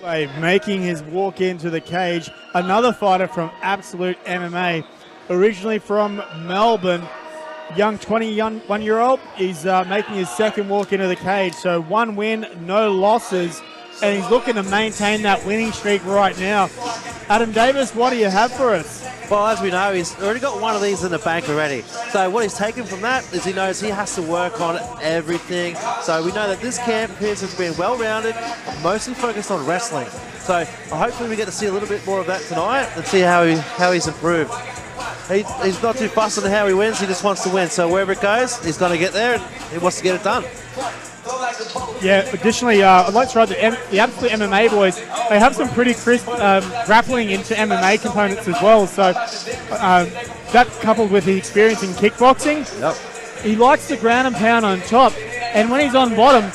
Making his walk into the cage. Another fighter from Absolute MMA, originally from Melbourne. Young 21-year-old. He's making his second walk into the cage. So 1 win, no losses. And he's looking to maintain that winning streak right now. Adam Davis, what do you have for us? Well, as we know, he's already got one of these in the bank already. So what he's taken from that is he knows he has to work on everything. So we know that this camp of his has been well-rounded, mostly focused on wrestling. So hopefully we get to see a little bit more of that tonight and see how he's improved. He's not too fussed on how he wins, he just wants to win. So wherever it goes, he's going to get there and he wants to get it done. Yeah, additionally, I'd like to try the Absolute MMA boys. They have some pretty crisp grappling into MMA components as well. So that coupled with his experience in kickboxing, he likes to ground and pound on top. And when he's on bottom,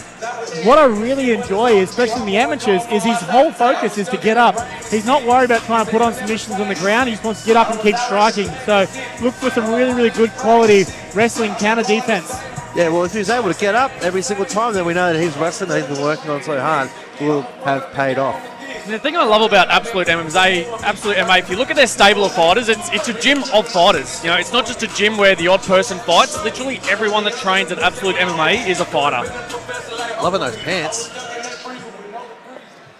what I really enjoy, especially in the amateurs, is his whole focus is to get up. He's not worried about trying to put on submissions on the ground. He just wants to get up and keep striking. So look for some really, really good quality wrestling counter defense. Yeah, well, if he's able to get up every single time, then we know that his wrestling that he's been working on so hard will have paid off. And the thing I love about Absolute MMA, if you look at their stable of fighters, it's a gym of fighters. You know, it's not just a gym where the odd person fights. Literally everyone that trains at Absolute MMA is a fighter. Loving those pants.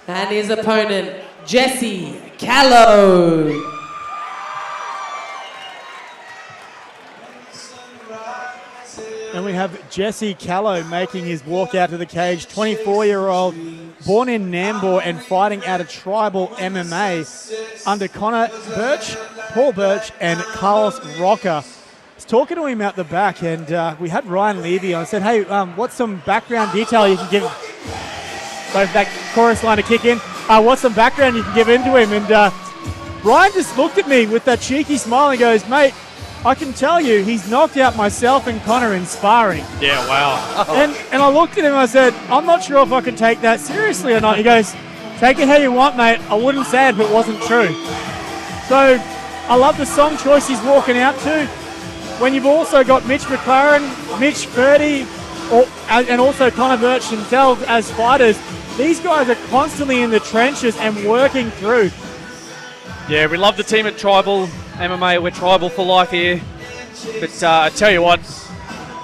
And his opponent, Jesse Callow. And we have Jesse Callow making his walk out to the cage. 24-year-old, born in Nambour and fighting out of Tribal MMA under Connor Birch, Paul Birch, and Carlos Roca. I was talking to him out the back, and we had Ryan Levy on. I said, hey, what's some background detail you can give? Both that chorus line to kick in. What's some background you can give into him? And Ryan just looked at me with that cheeky smile and goes, mate, I can tell you he's knocked out myself and Connor in sparring. Yeah, wow. And I looked at him and I said, I'm not sure if I can take that seriously or not. He goes, take it how you want, mate. I wouldn't say it if it wasn't true. So I love the song choice he's walking out to. When you've also got Mitch McLaren, Mitch Purdy, and also Connor Birch themselves as fighters, these guys are constantly in the trenches and working through. Yeah, we love the team at Tribal MMA. We're Tribal for life here. But I tell you what,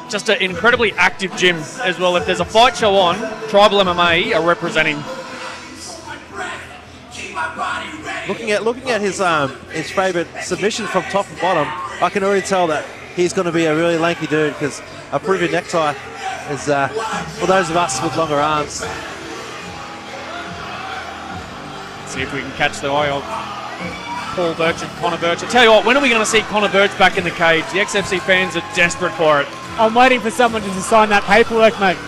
just an incredibly active gym as well. If there's a fight show on, Tribal MMA are representing. Looking at his favourite submissions from top and bottom, I can already tell that he's going to be a really lanky dude because a proven necktie is for those of us with longer arms. Let's see if we can catch the eye of Paul Birch and Connor Birch. I tell you what, when are we going to see Connor Birch back in the cage? The XFC fans are desperate for it. I'm waiting for someone to sign that paperwork, mate.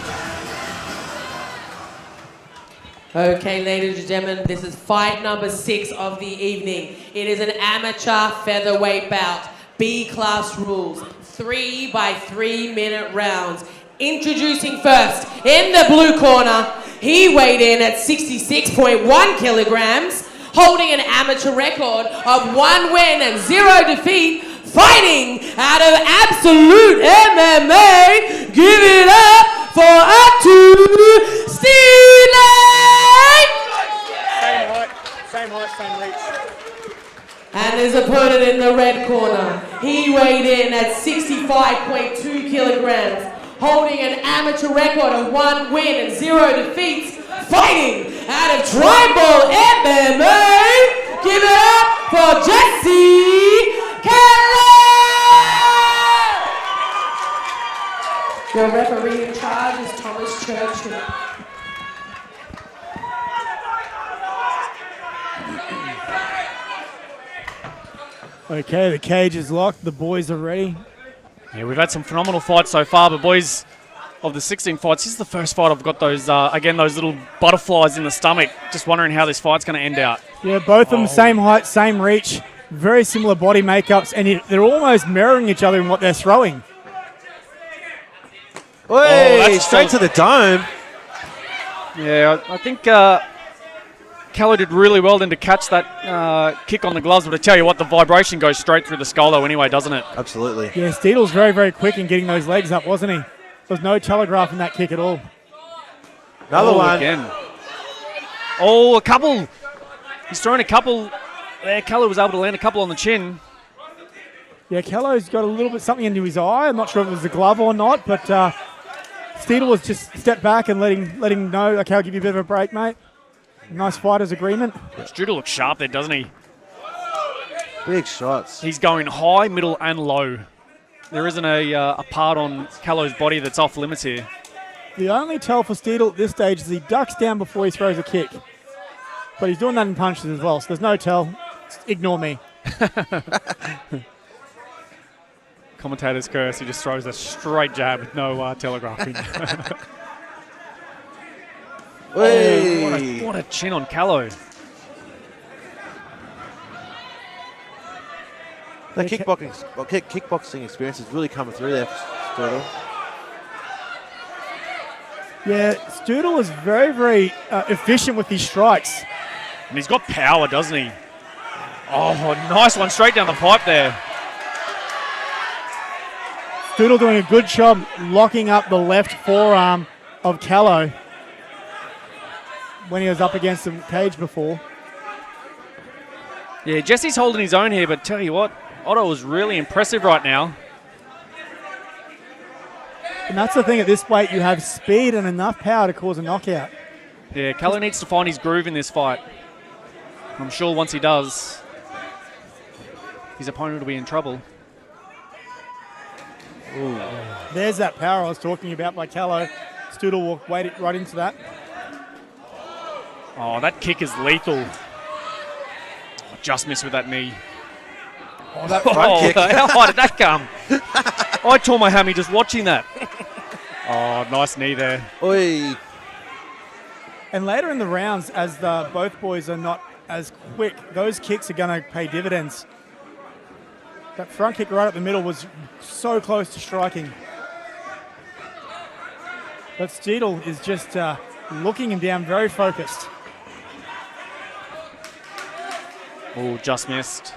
Okay, ladies and gentlemen, this is fight number 6 of the evening. It is an amateur featherweight bout. B-class rules, 3 by 3 minute rounds. Introducing first, in the blue corner, he weighed in at 66.1 kilograms, holding an amateur record of 1 win and 0 defeat, fighting out of Absolute MMA. Give it up for Otto Steudle! Same height, same reach. And his opponent in the red corner, he weighed in at 65.2 kilograms, holding an amateur record of 1 win and 0 defeats, fighting out of Tribal MMA. Give it up for Jesse Callow! Your referee in charge is Thomas Churchill. Okay, the cage is locked. The boys are ready. Yeah, we've had some phenomenal fights so far, but boys, of the 16 fights, this is the first fight I've got those, those little butterflies in the stomach. Just wondering how this fight's going to end out. Yeah, both of them same height, same reach, very similar body makeups, and they're almost mirroring each other in what they're throwing. Hey, straight to the dome. Yeah, I think Callow did really well then to catch that kick on the gloves, but I tell you what, the vibration goes straight through the skull though anyway, doesn't it? Absolutely. Yeah, Steudle's very, very quick in getting those legs up, wasn't he? There was no telegraphing that kick at all. Another one. Again. Oh, a couple. He's thrown a couple there. Callow was able to land a couple on the chin. Yeah, Callow's got a little bit something into his eye. I'm not sure if it was a glove or not, but Steudle was just stepped back and letting him know, okay, I'll give you a bit of a break, mate. Nice fighter's agreement. Steudle looks sharp there, doesn't he? Big shots. He's going high, middle, and low. There isn't a part on Callow's body that's off limits here. The only tell for Steudle at this stage is he ducks down before he throws a kick. But he's doing that in punches as well, so there's no tell. Ignore me. Commentator's curse, he just throws a straight jab with no telegraphing. What a chin on Callow. That kickboxing experience is really coming through there for Steudle. Yeah, Steudle is very, very efficient with his strikes. And he's got power, doesn't he? Oh, nice one straight down the pipe there. Steudle doing a good job locking up the left forearm of Callow when he was up against the cage before. Yeah, Jesse's holding his own here, but tell you what, Otto is really impressive right now. And that's the thing, at this weight, you have speed and enough power to cause a knockout. Yeah, Callow needs to find his groove in this fight. I'm sure once he does, his opponent will be in trouble. Ooh. There's that power I was talking about by Callow. Steudle walked right into that. Oh, that kick is lethal. Just missed with that knee. Oh, that front kick. How high did that come? I tore my hammy just watching that. Oh, nice knee there. Oi. And later in the rounds, as both boys are not as quick, those kicks are going to pay dividends. That front kick right up the middle was so close to striking. But Steudle is just looking him down, very focused. Oh, just missed.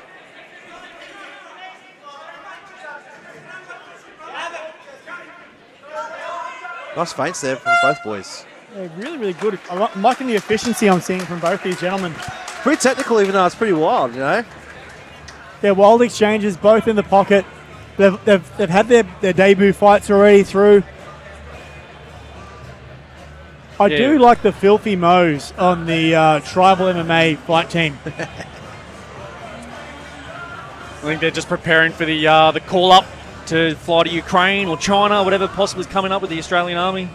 Nice feints there from both boys. Yeah, really, really good. I'm liking the efficiency I'm seeing from both these gentlemen. Pretty technical, even though it's pretty wild, you know? They're wild exchanges, both in the pocket. They've had their debut fights already through. I do like the filthy mows on the tribal MMA fight team. I think they're just preparing for the call-up to fly to Ukraine or China, whatever possibly is coming up with the Australian Army.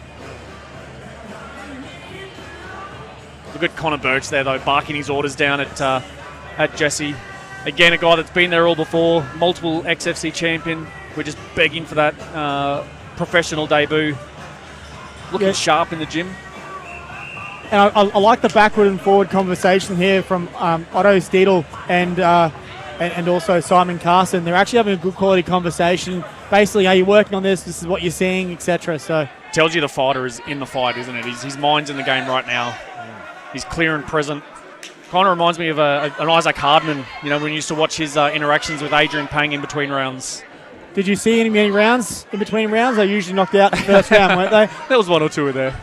Look at Connor Birch there, though, barking his orders down at Jesse. Again, a guy that's been there all before, multiple XFC champion. We're just begging for that professional debut. Looking sharp in the gym. And I like the backward and forward conversation here from Otto, Steudle, and also Simon Carson. They're actually having a good quality conversation. Basically, are you working on this? This is what you're seeing, etc. So tells you the fighter is in the fight, isn't it? His mind's in the game right now. He's clear and present. Kind of reminds me of an Isaac Hardman, you know, when we used to watch his interactions with Adrian Pang in between rounds. Did you see any rounds in between rounds? They usually knocked out in the first round, weren't they? There was one or two in there.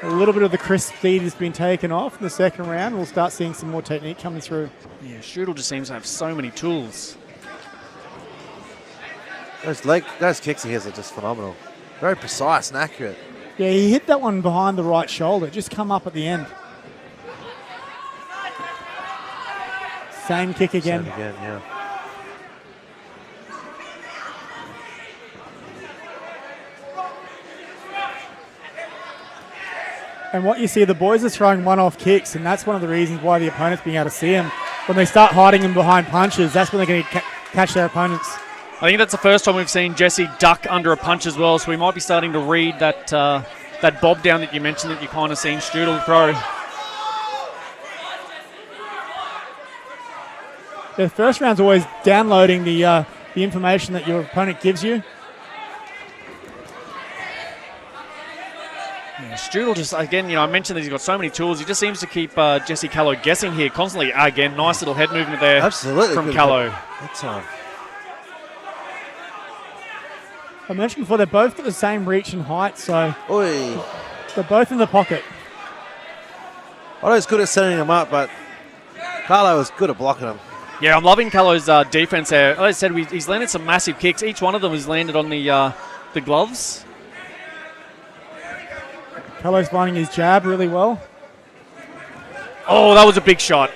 A little bit of the crisp speed has been taken off in the second round. We'll start seeing some more technique coming through. Yeah, Steudle just seems to have so many tools. Those kicks of his are just phenomenal. Very precise and accurate. Yeah, he hit that one behind the right shoulder. Just come up at the end. Same kick again. Same again, yeah. And what you see, the boys are throwing one-off kicks, and that's one of the reasons why the opponent's being able to see them. When they start hiding them behind punches, that's when they're going to catch their opponents. I think that's the first time we've seen Jesse duck under a punch as well, so we might be starting to read that that bob down that you mentioned that you kind of seen Steudle throw. The first round's always downloading the information that your opponent gives you. Yeah, Steudle just, again, you know, I mentioned that he's got so many tools. He just seems to keep Jesse Callow guessing here constantly. Again, nice little head movement there. Absolutely from Callow. Good time. I mentioned before, they're both got the same reach and height, so Oi. they're both in the pocket. Otto's good at setting him up, but Callow is good at blocking him. Yeah, I'm loving Callow's defense there. Like I said, he's landed some massive kicks. Each one of them has landed on the gloves. Callow's finding his jab really well. Oh, that was a big shot.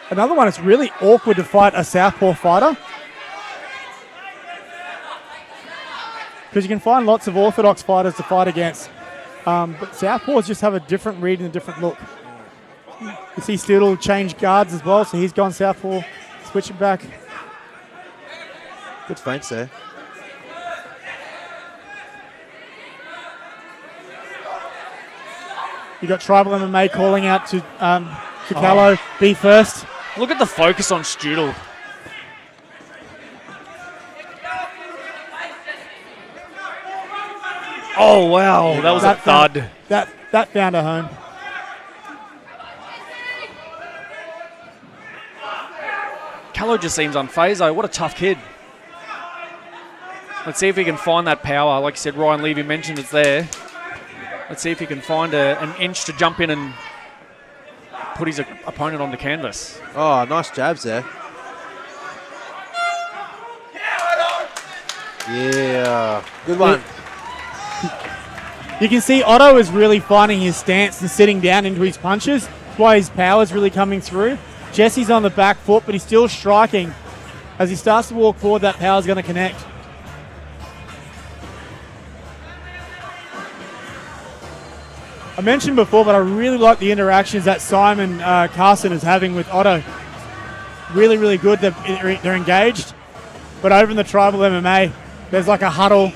Another one, it's really awkward to fight a southpaw fighter. Because you can find lots of orthodox fighters to fight against. But southpaws just have a different read and a different look. You see Steudle change guards as well, so he's gone southpaw, switching back. Good feints there. You got Tribal MMA calling out to Callow, be first. Look at the focus on Steudle. Oh, wow. That was a thud. That found a home. Callow just seems unfazed, though. What a tough kid. Let's see if he can find that power. Like you said, Ryan Levy mentioned it's there. Let's see if he can find an inch to jump in and put his opponent on the canvas. Oh, nice jabs there. Yeah, good one. You can see Otto is really finding his stance and sitting down into his punches. That's why his power is really coming through. Jesse's on the back foot, but he's still striking. As he starts to walk forward, that power is going to connect. I mentioned before, but I really like the interactions that Simon Carson is having with Otto. Really, really good. They're engaged. But over in the Tribal MMA, there's like a huddle.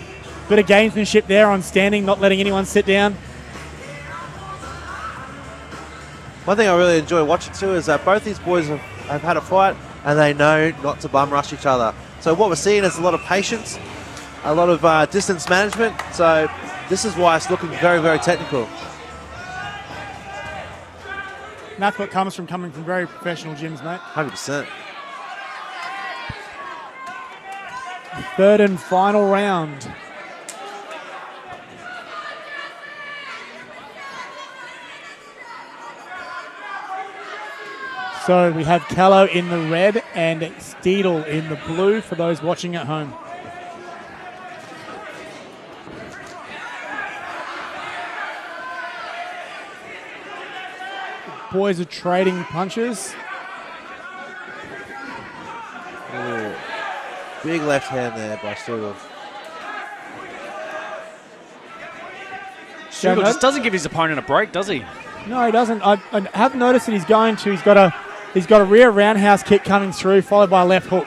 Bit of gamesmanship there on standing, not letting anyone sit down. One thing I really enjoy watching too is that both these boys have had a fight and they know not to bum rush each other. So what we're seeing is a lot of patience, a lot of distance management. So this is why it's looking very, very technical. And that's what comes from coming from very professional gyms, mate. 100%. Third and final round. So we have Callow in the red and Steudle in the blue for those watching at home. Boys are trading punches. Ooh. Big left hand there by Steudle. Steudle just doesn't give his opponent a break, does he? No, he doesn't. I have noticed that he's going to. He's got a rear roundhouse kick coming through, followed by a left hook.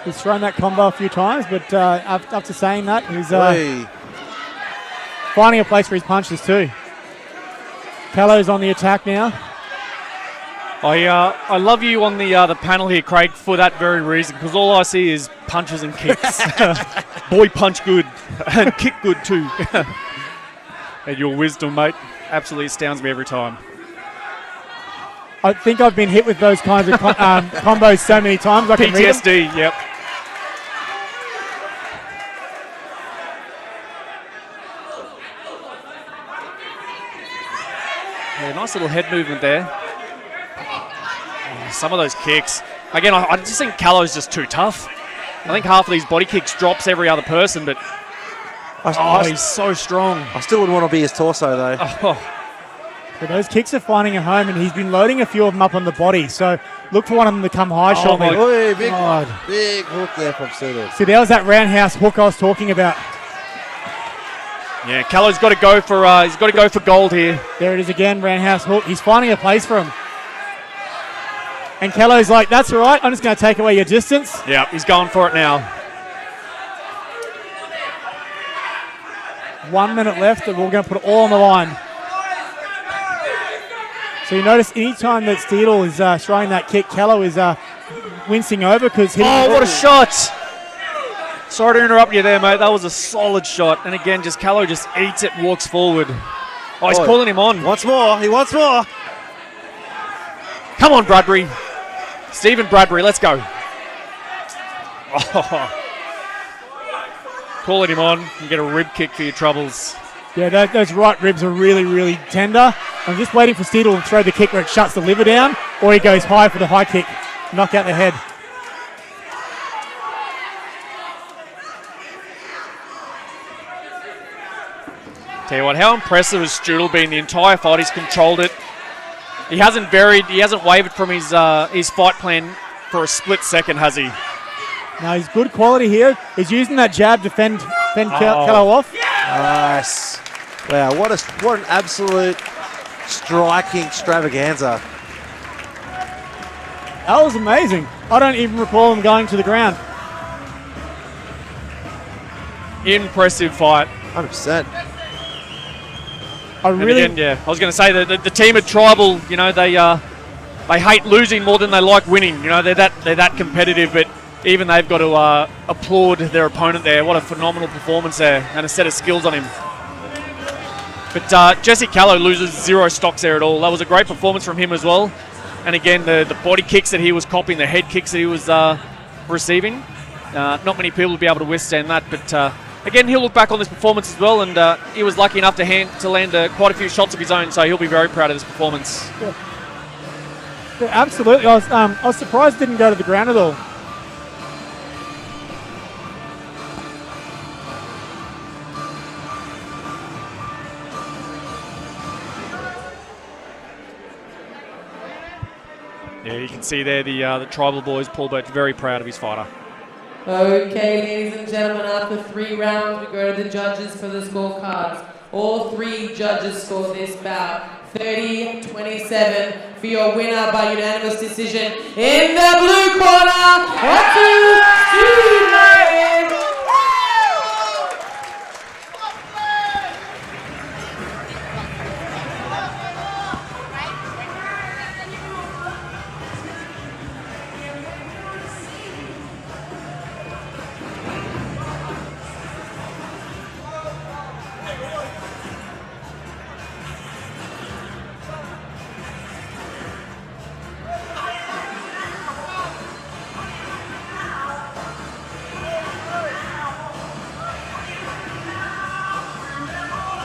He's thrown that combo a few times, but after saying that, he's finding a place for his punches too. Callow's on the attack now. I love you on the panel here, Craig, for that very reason, because all I see is punches and kicks. Boy, punch good and kick good too. And your wisdom, mate, absolutely astounds me every time. I think I've been hit with those kinds of combos so many times. I can read them. PTSD, yep. Yeah, nice little head movement there. Oh, some of those kicks. Again, I just think Callow's just too tough. I think half of these body kicks drops every other person, but he's so strong. I still wouldn't want to be his torso though. Oh. But those kicks are finding a home, and he's been loading a few of them up on the body. So look for one of them to come high shortly. Oi, big hook there from Steudle. See, there was that roundhouse hook I was talking about. Yeah, Callow's got to go for gold here. There it is again, roundhouse hook. He's finding a place for him. And Callow's like, that's all right, I'm just going to take away your distance. Yeah, he's going for it now. 1 minute left, and we're going to put it all on the line. So you notice anytime that Steudle is throwing that kick, Callow is wincing over because he... Oh, what a shot! Sorry to interrupt you there, mate. That was a solid shot. And again, Callow just eats it and walks forward. Oh, he's calling him on. Once more. He wants more. Come on, Bradbury. Stephen Bradbury, let's go. Oh. Calling him on. You get a rib kick for your troubles. Yeah, those right ribs are really, really tender. I'm just waiting for Steudle to throw the kick where it shuts the liver down, or he goes high for the high kick, knock out the head. Tell you what, how impressive has Steudle been the entire fight? He's controlled it. He hasn't wavered from his fight plan for a split second, has he? No, he's good quality here. He's using that jab to fend Callow off. Nice. Wow, what an absolute striking extravaganza. That was amazing. I don't even recall him going to the ground. Impressive fight. 100%. I really... And again, yeah, I was going to say that the team at Tribal, you know, they hate losing more than they like winning. You know, they're that competitive, but even they've got to applaud their opponent there. What a phenomenal performance there, and a set of skills on him. But Jesse Callow loses 0 stocks there at all. That was a great performance from him as well. And again, the body kicks that he was copying, the head kicks that he was receiving, not many people would be able to withstand that. But again, he'll look back on this performance as well, and he was lucky enough to land quite a few shots of his own, so he'll be very proud of this performance. Yeah, absolutely. I was surprised it didn't go to the ground at all. Yeah, you can see there the Tribal boys, Paul Birch, very proud of his fighter. Okay, ladies and gentlemen, after 3 rounds, we go to the judges for the scorecards. All 3 judges scored this bout 30-27 for your winner by unanimous decision. In the blue corner, Otto!